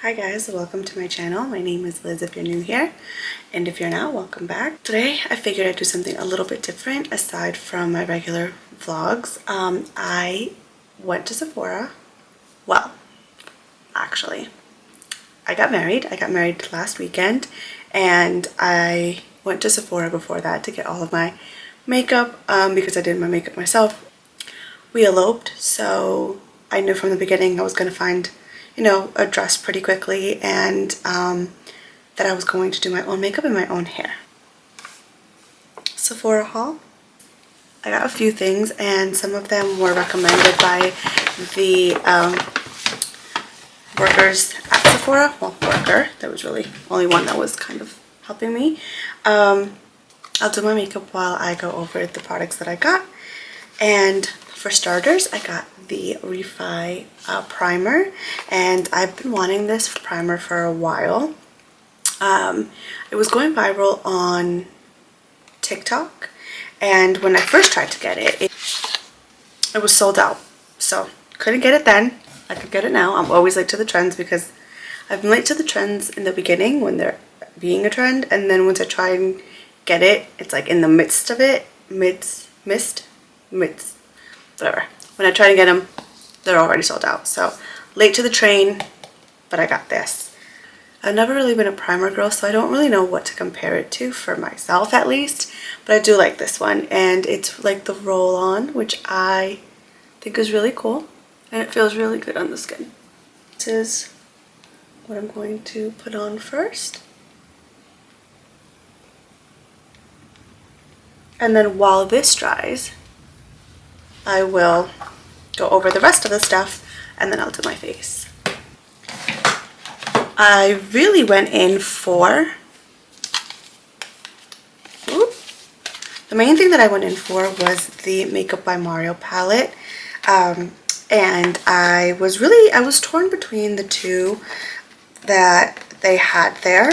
Hi guys, welcome to my channel. My name is Liz if you're new here, and if you're not, welcome back. Today I figured I'd do something a little bit different aside from my regular vlogs. I went to Sephora. Well, actually, I got married. I got married last weekend, and I went to Sephora before that to get all of my makeup because I did my makeup myself. We eloped, so I knew from the beginning I was going to find, you know, a dress pretty quickly, and that I was going to do my own makeup and my own hair. Sephora haul. I got a few things, and some of them were recommended by the workers at Sephora. Well, worker. There was really only one that was kind of helping me. I'll do my makeup while I go over the products that I got. And for starters, I got the Refi primer, and I've been wanting this primer for a while. It was going viral on TikTok, and when I first tried to get it, it was sold out. So couldn't get it then. I could get it now. I'm always late to the trends because I've been late to the trends in the beginning when they're being a trend, and then once I try and get it, it's like in the midst of it, whatever. When I try to get them, they're already sold out. So late to the train, but I got this. I've never really been a primer girl, so I don't really know what to compare it to for myself at least, but I do like this one, and it's like the roll-on, which I think is really cool, and it feels really good on the skin. This is what I'm going to put on first. And then while this dries, I will go over the rest of the stuff, and then I'll do my face. I really went in for, the main thing that I went in for was the Makeup by Mario palette. And I was torn between the two that they had there.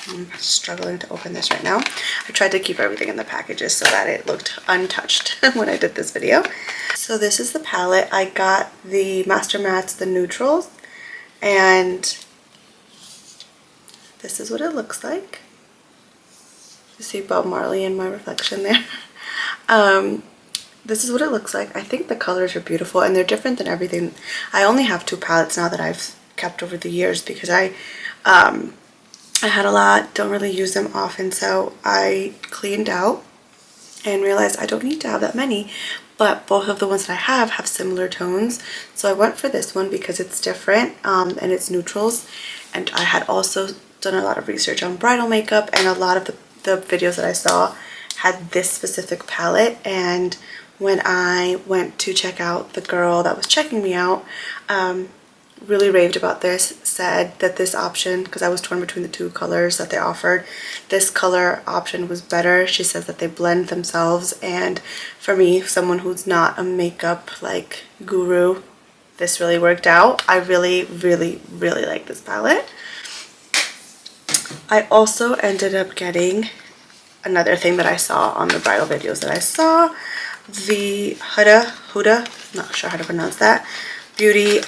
I'm struggling to open this right now. I tried to keep everything in the packages so that it looked untouched when I did this video. So this is the palette. I got the Master Mattes, the neutrals, and this is what it looks like. You see Bob Marley in my reflection there. This is what it looks like. I think the colors are beautiful, and they're different than everything. I only have two palettes now that I've kept over the years because I had a lot, don't really use them often, so I cleaned out and realized I don't need to have that many, but both of the ones that I have similar tones, so I went for this one because it's different, and it's neutrals. And I had also done a lot of research on bridal makeup, and a lot of the videos that I saw had this specific palette, and when I went to check out, the girl that was checking me out really raved about this, said that this option, because I was torn between the two colors that they offered, this color option was better. She says that they blend themselves, and for me, someone who's not a makeup like guru, this really worked out. I really like this palette. I also ended up getting another thing that I saw on the bridal videos that I saw, the Huda, not sure how to pronounce that, Beauty,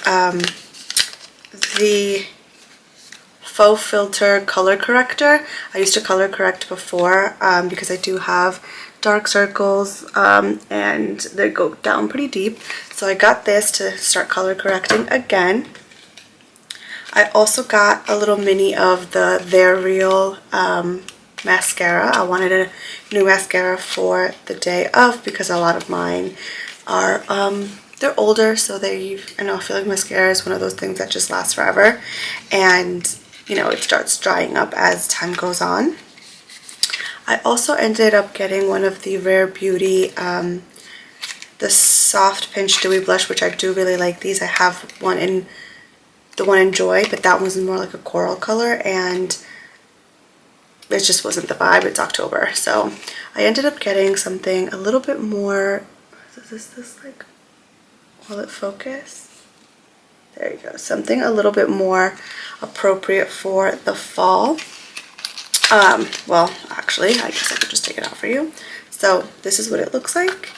the faux filter color corrector. I used to color correct before because I do have dark circles and they go down pretty deep, so I got this to start color correcting again. I also got a little mini of the They're Real mascara. I wanted a new mascara for the day of because a lot of mine are they're older, so I feel like mascara is one of those things that just lasts forever, and you know, it starts drying up as time goes on. I also ended up getting one of the Rare Beauty the Soft Pinch Dewy Blush, which I do really like these. I have one in the one in Joy, but that was more like a coral color, and it just wasn't the vibe. It's October, so I ended up getting something a little bit more. Is this like, will it focus? There you go. Something a little bit more appropriate for the fall. Well, actually, I guess I could just take it out for you. So this is what it looks like.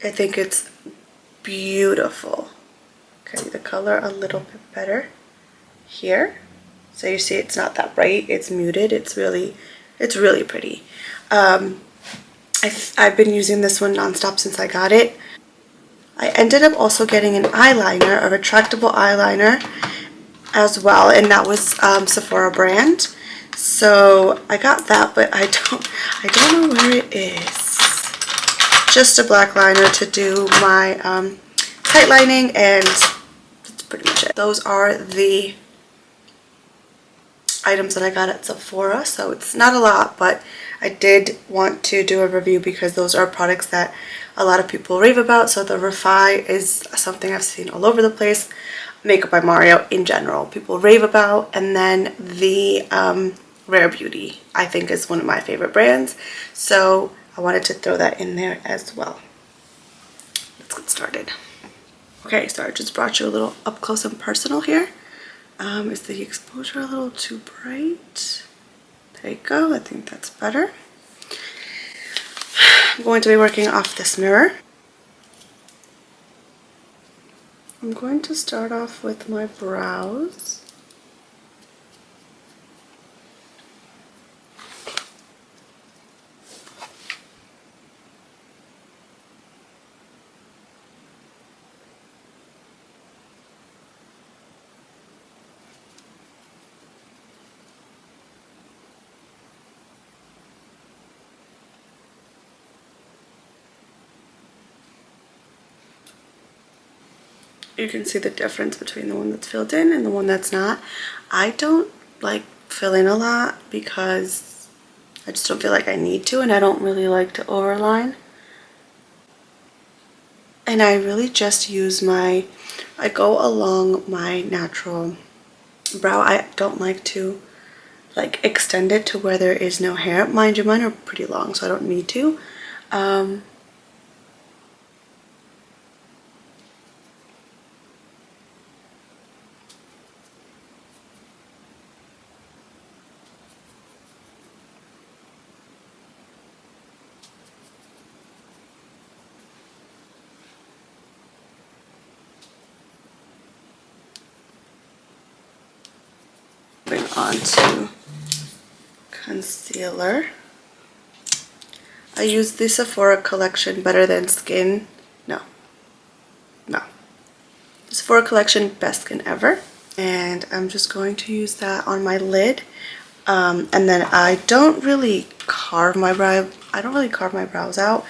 I think it's beautiful. Okay, the color a little bit better here. So you see it's not that bright, it's muted. It's really pretty. I've been using this one nonstop since I got it. I ended up also getting an eyeliner, a retractable eyeliner as well, and that was Sephora brand. So I got that, but I don't know where it is. Just a black liner to do my tight lining, and that's pretty much it. Those are the items that I got at Sephora, so it's not a lot, but I did want to do a review because those are products that a lot of people rave about. So the Refi is something I've seen all over the place. Makeup by Mario in general, people rave about, and then the Rare Beauty I think is one of my favorite brands, so I wanted to throw that in there as well. Let's get started. Okay, so I just brought you a little up close and personal here. Is the exposure a little too bright? There you go, I think that's better. I'm going to be working off this mirror. I'm going to start off with my brows. You can see the difference between the one that's filled in and the one that's not. I don't like fill in a lot because I just don't feel like I need to, and I don't really like to overline. And I really just use I go along my natural brow. I don't like to like extend it to where there is no hair. Mind you, mine are pretty long, so I don't need to. Moving on to concealer. I use the Sephora collection Better Than Skin. No. Sephora collection Best Skin Ever. And I'm just going to use that on my lid. And then I don't really carve my brows out.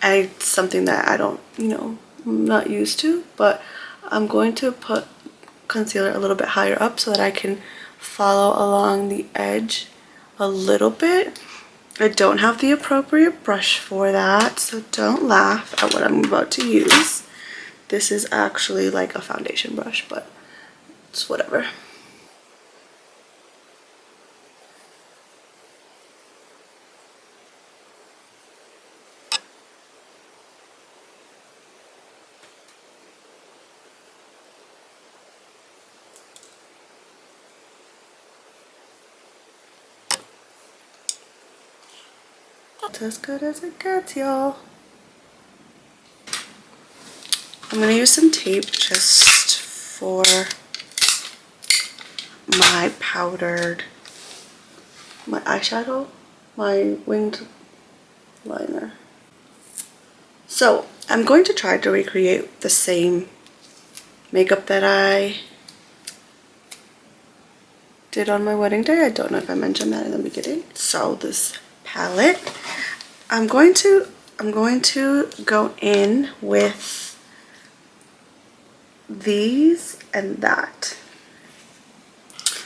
It's something that I don't, I'm not used to. But I'm going to put concealer a little bit higher up so that I can follow along the edge a little bit. I don't have the appropriate brush for that, so don't laugh at what I'm about to use. This is actually like a foundation brush, but it's whatever. It's as good as it gets, y'all. I'm gonna use some tape just for my eyeshadow, my winged liner. So I'm going to try to recreate the same makeup that I did on my wedding day. I don't know if I mentioned that in the beginning. So this palette, I'm going to go in with these and that.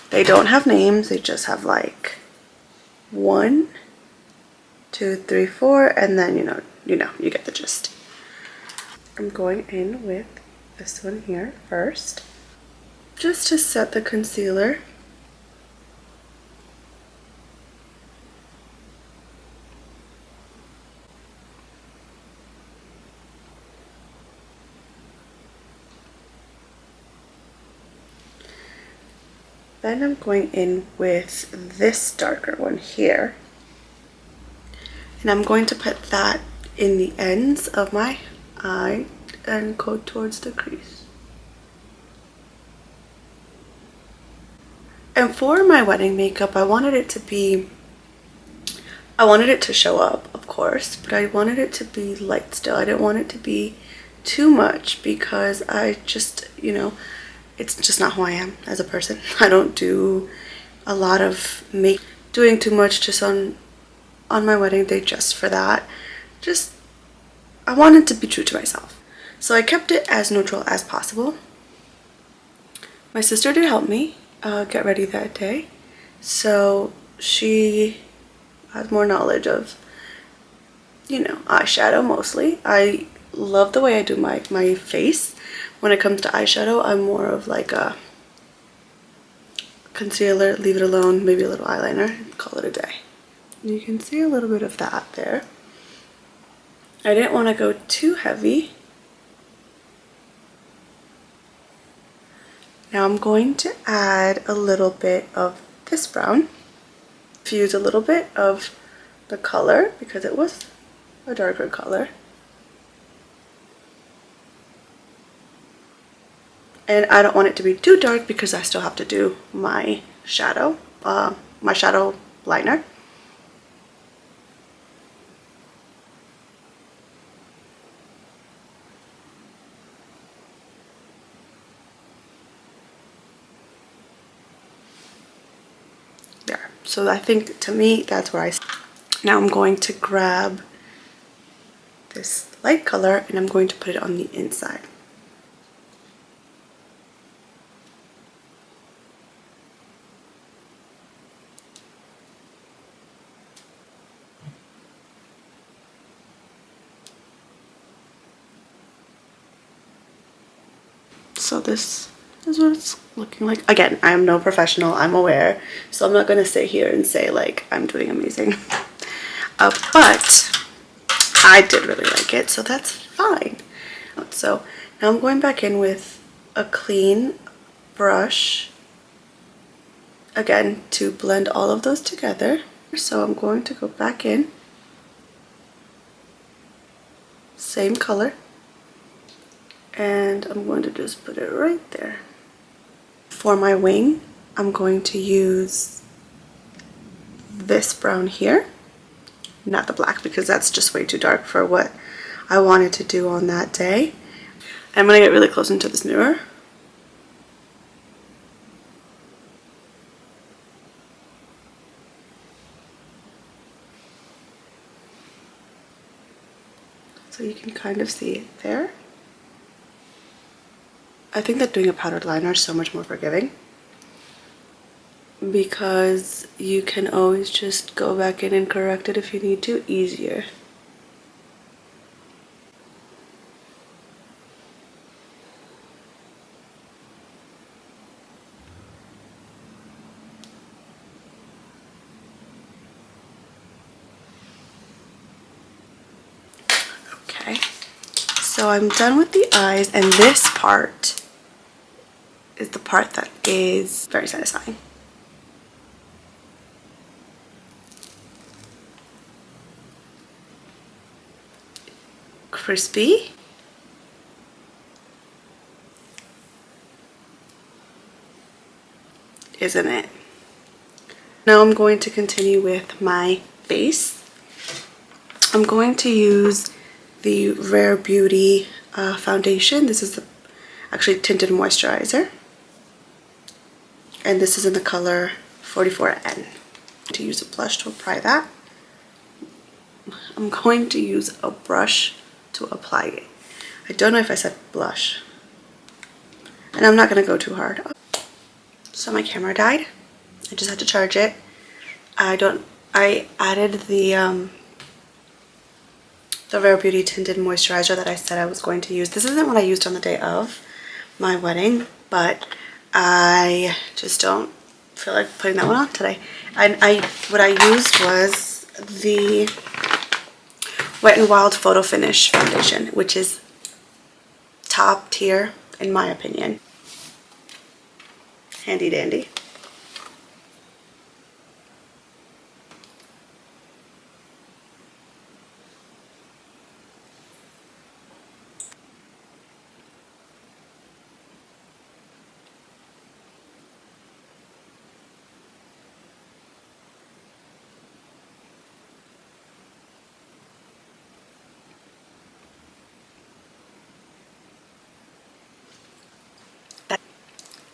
They don't have names, they just have like 1, 2, 3, 4, and then you get the gist. I'm going in with this one here first, just to set the concealer. Then I'm going in with this darker one here. And I'm going to put that in the ends of my eye and go towards the crease. And for my wedding makeup, I wanted it to show up, of course, but I wanted it to be light still. I didn't want it to be too much because I just, you know, it's just not who I am as a person. I don't do a lot of doing too much just on my wedding day just for that. Just, I wanted to be true to myself. So I kept it as neutral as possible. My sister did help me get ready that day. So she has more knowledge of, you know, eyeshadow mostly. I love the way I do my face. When it comes to eyeshadow, I'm more of like a concealer, leave it alone, maybe a little eyeliner, call it a day. You can see a little bit of that there. I didn't want to go too heavy. Now I'm going to add a little bit of this brown. Fuse a little bit of the color because it was a darker color. And I don't want it to be too dark because I still have to do my shadow liner. There. So I think, to me, that's where now I'm going to grab this light color and I'm going to put it on the inside. So this is what it's looking like. Again, I am no professional, I'm aware, so I'm not going to sit here and say like I'm doing amazing. But I did really like it, so that's fine. So now I'm going back in with a clean brush, again, to blend all of those together. So I'm going to go back in, same color, and I'm going to just put it right there. For my wing, I'm going to use this brown here, not the black because that's just way too dark for what I wanted to do on that day. I'm going to get really close into this mirror. So you can kind of see it there. I think that doing a powdered liner is so much more forgiving because you can always just go back in and correct it if you need to, easier. Okay, so I'm done with the eyes, and this part is the part that is very satisfying. Crispy. Isn't it? Now I'm going to continue with my face. I'm going to use the Rare Beauty foundation. This is actually tinted moisturizer. And this is in the color 44N. To use a blush to apply that. I'm going to use a brush to apply it. I don't know if I said blush. And I'm not going to go too hard. So my camera died. I just had to charge it. I added the Rare Beauty tinted moisturizer that I said I was going to use. This isn't what I used on the day of my wedding, but I just don't feel like putting that one on today. And what I used was the Wet n Wild Photo Finish foundation, which is top tier in my opinion. Handy dandy.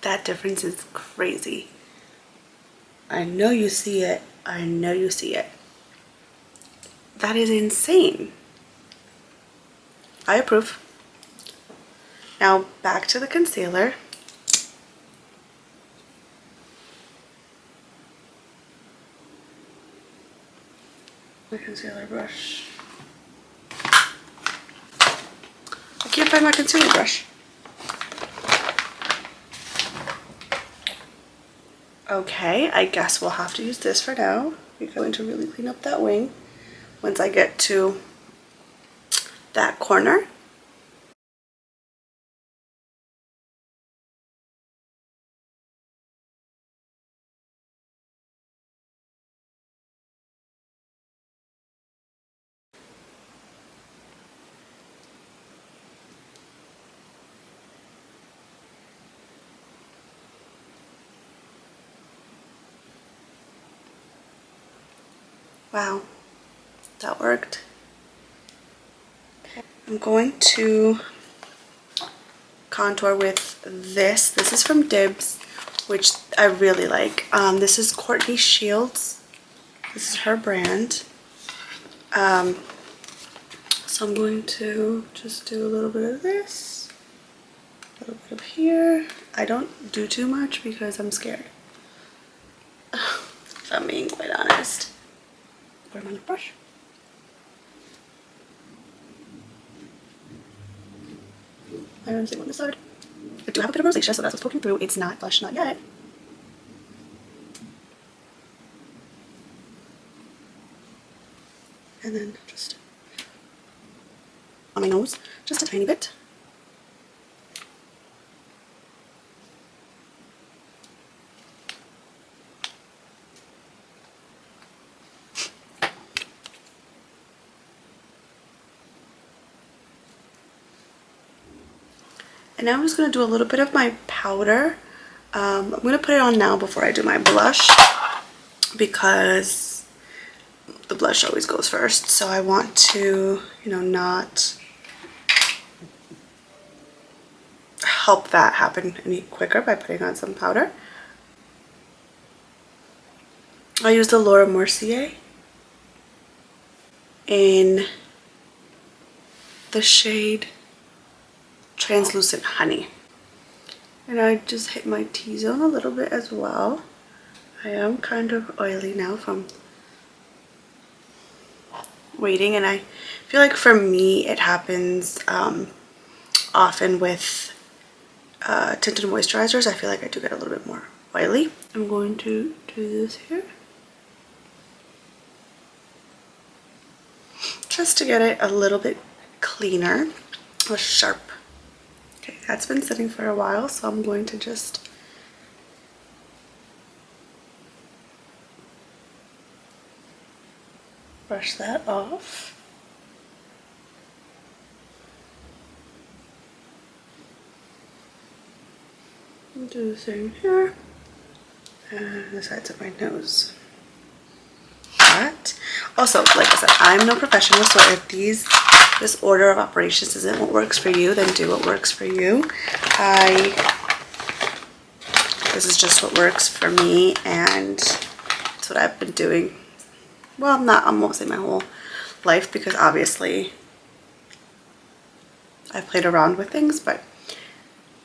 That difference is crazy. I know you see it. I know you see it. That is insane. I approve. Now back to the concealer. My concealer brush. I can't find my concealer brush. Okay, I guess we'll have to use this for now. We're going to really clean up that wing once I get to that corner. Wow, that worked. I'm going to contour with this. This is from Dibs, which I really like. This is Courtney Shields. This is her brand. So I'm going to just do a little bit of this, a little bit of here. I don't do too much because I'm scared, if I'm being quite honest. Where's my lip brush? I don't see one this side. I do have a bit of rosacea, so that's what's poking through. It's not blush, not yet. And then just on my nose, just a tiny bit. And now I'm just going to do a little bit of my powder. I'm going to put it on now before I do my blush because the blush always goes first. So I want to, you know, not help that happen any quicker by putting on some powder. I use the Laura Mercier in the shade Translucent Honey. And I just hit my T-zone a little bit as well. I am kind of oily now from waiting, and I feel like for me it happens often with tinted moisturizers. I feel like I do get a little bit more oily. I'm going to do this here just to get it a little bit cleaner or sharp. Okay, that's been sitting for a while, so I'm going to just brush that off. And do the same here and the sides of my nose. That. Also, like I said, I'm no professional, so if this order of operations isn't what works for you, then do what works for you. This is just what works for me, and it's what I've been doing. Well, I won't say my whole life, because obviously I've played around with things, but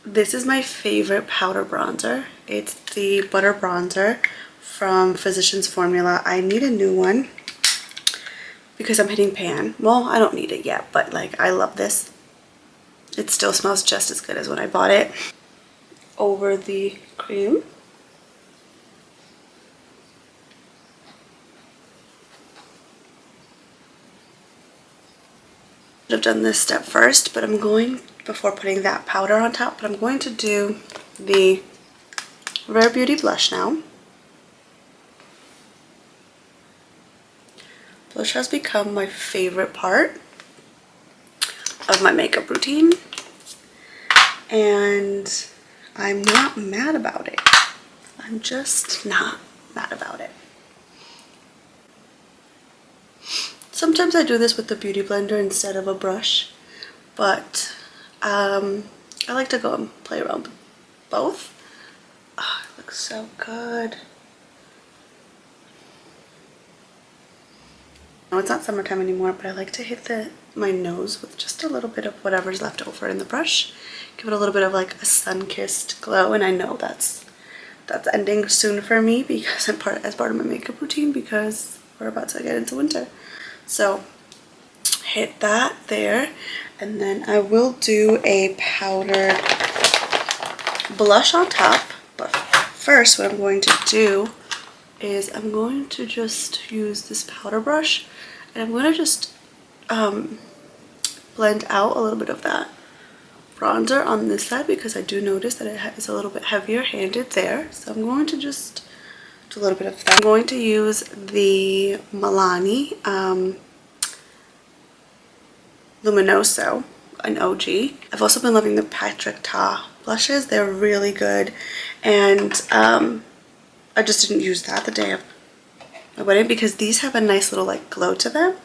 this is my favorite powder bronzer. It's the Butter Bronzer from Physicians Formula. I need a new one because I'm hitting pan. Well, I don't need it yet, but like, I love this. It still smells just as good as when I bought it. Over the cream. I've done this step first, but I'm going, before putting that powder on top, but I'm going to do the Rare Beauty blush now. Blush has become my favorite part of my makeup routine, and I'm not mad about it. I'm just not mad about it. Sometimes I do this with the Beauty Blender instead of a brush, but I like to go and play around with both. so good. No, it's not summertime anymore, but I like to hit my nose with just a little bit of whatever's left over in the brush. Give it a little bit of like a sun-kissed glow, and I know that's ending soon for me because as part of my makeup routine, because we're about to get into winter. So hit that there, and then I will do a powdered blush on top. But first, what I'm going to do is I'm going to just use this powder brush, and I'm going to just blend out a little bit of that bronzer on this side, because I do notice that it is a little bit heavier handed there. So I'm going to just do a little bit of that. I'm going to use the Milani Luminoso, an OG. I've also been loving the Patrick Ta blushes. They're really good, and I just didn't use that the day of my wedding because these have a nice little like glow to them,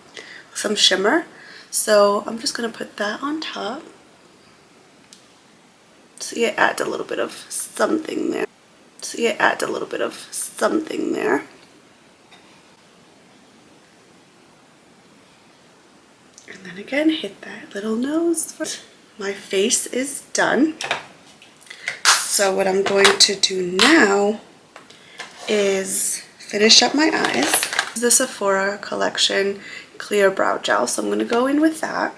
some shimmer. So I'm just gonna put that on top. See, it adds a little bit of something there. See, it adds a little bit of something there. And then again, hit that little nose. My face is done. So what I'm going to do now is finish up my eyes. This is the Sephora collection clear brow gel, so I'm going to go in with that.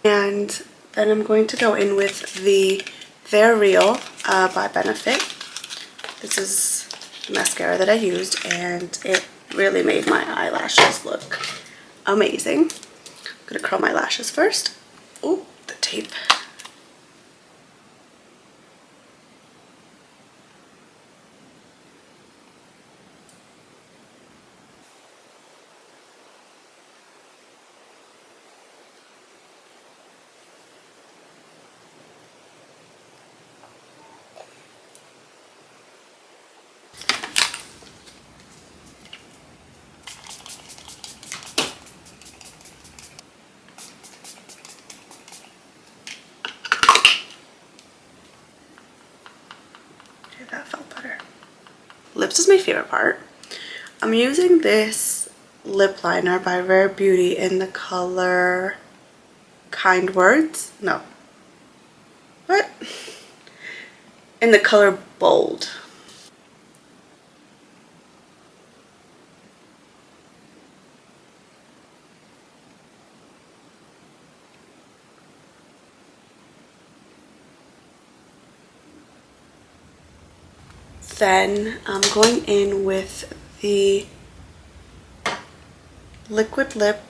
And then I'm going to go in with the They're Real by Benefit. This is the mascara that I used, and it really made my eyelashes look amazing. I'm going to curl my lashes first. Oh, the tape. That felt better. Lips is my favorite part. I'm using this lip liner by Rare Beauty in the color Kind Words. No. What? In the color Bold. Then I'm going in with the liquid lip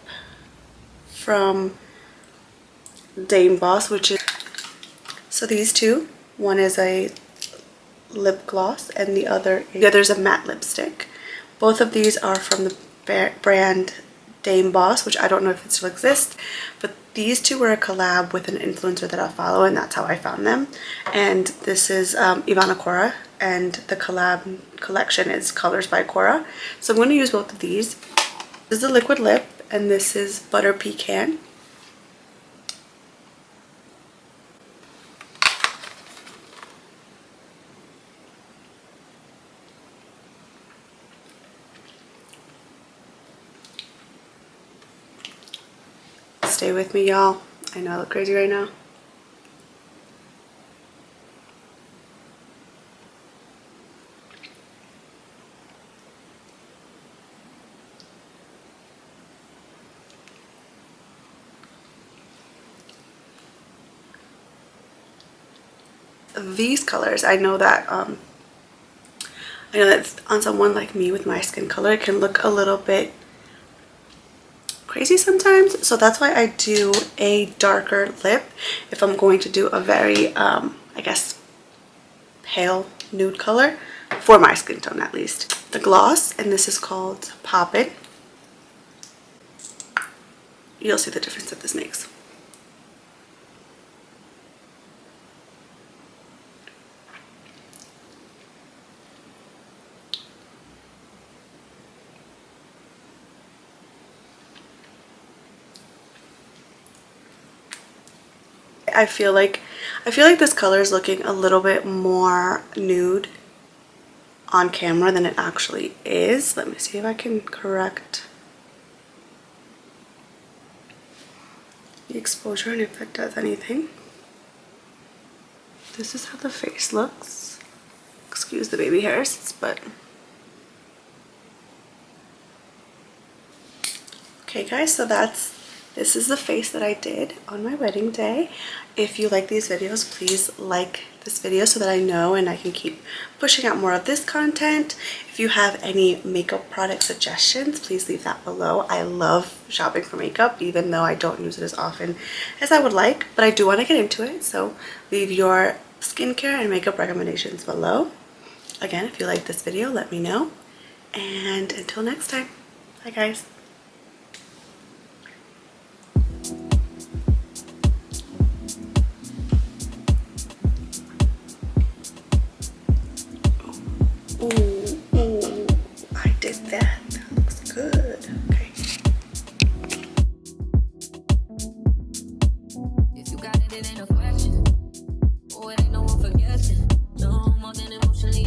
from Dame Boss, which is, so these two, one is a lip gloss and the other's a matte lipstick. Both of these are from the brand Dame Boss, which I don't know if it still exists, but these two were a collab with an influencer that I follow, and that's how I found them. And this is Ivana Cora, and the collab collection is Colors by Cora. So I'm going to use both of these. This is the liquid lip, and this is Butter Pecan. Stay with me, y'all. I know I look crazy right now. These colors, I know that on someone like me with my skin color, it can look a little bit crazy sometimes, so that's why I do a darker lip if I'm going to do a very I guess pale nude color for my skin tone, at least. The gloss, and this is called Pop It. You'll see the difference that this makes. I feel like this color is looking a little bit more nude on camera than it actually is. Let me see if I can correct the exposure and if that does anything. This is how the face looks. Excuse the baby hairs, but okay guys, so this is the face that I did on my wedding day. If you like these videos, please like this video so that I know and I can keep pushing out more of this content. If you have any makeup product suggestions, please leave that below. I love shopping for makeup, even though I don't use it as often as I would like, but I do want to get into it. So leave your skincare and makeup recommendations below. Again, if you like this video, let me know. And until next time, bye guys.